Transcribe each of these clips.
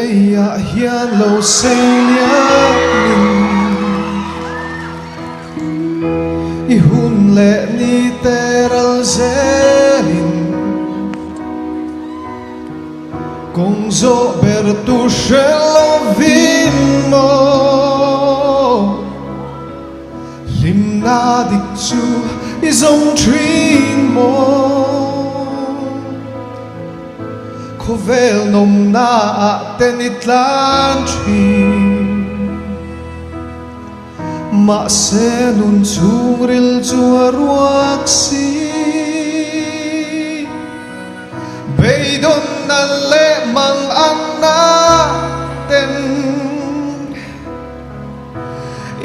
bây à hiền lâu say nhớ i hun lệ ni teral zelin con zo per tu shelo vin mo lim na dik chu i zong trin mo ko vel nom na ten itlan trin ma se nun chung ril chua ruak si bay don na le mang an na ten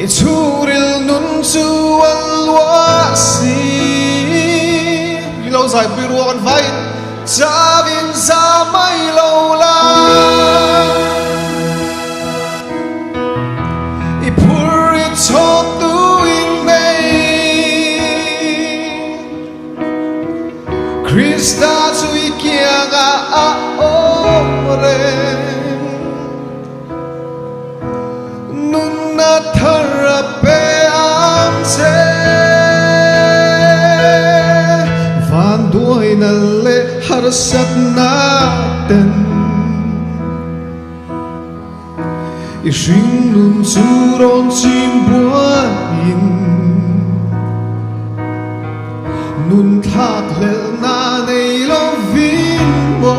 i chu ril nun chu an lua si lâu dài bị ruộng vai cha vin ra mai lâu la i puri cho tu in mei Krista chui kia ga a ore nun na thara pe am se van đuôi na le har sat na ten i sing nun chu ron chim bua in nun thak le na nei lo vin mo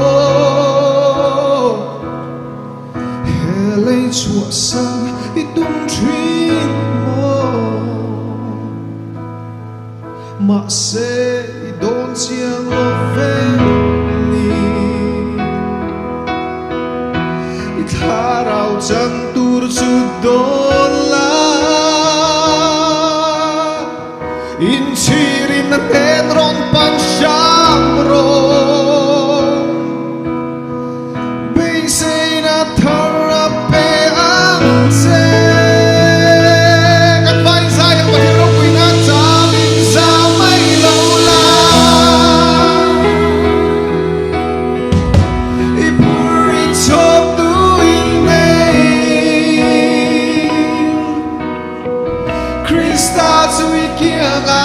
he lei chua sang i tung trin mo ma se i don chiang lo ve ni i tharau chang tur chu don la in chirin na ten ron pan sham ro be say na thara pe ang se kan vai sai ang mahiro ko na cha min sa mai lo la i puri chop tu in nei Krista chui kia ga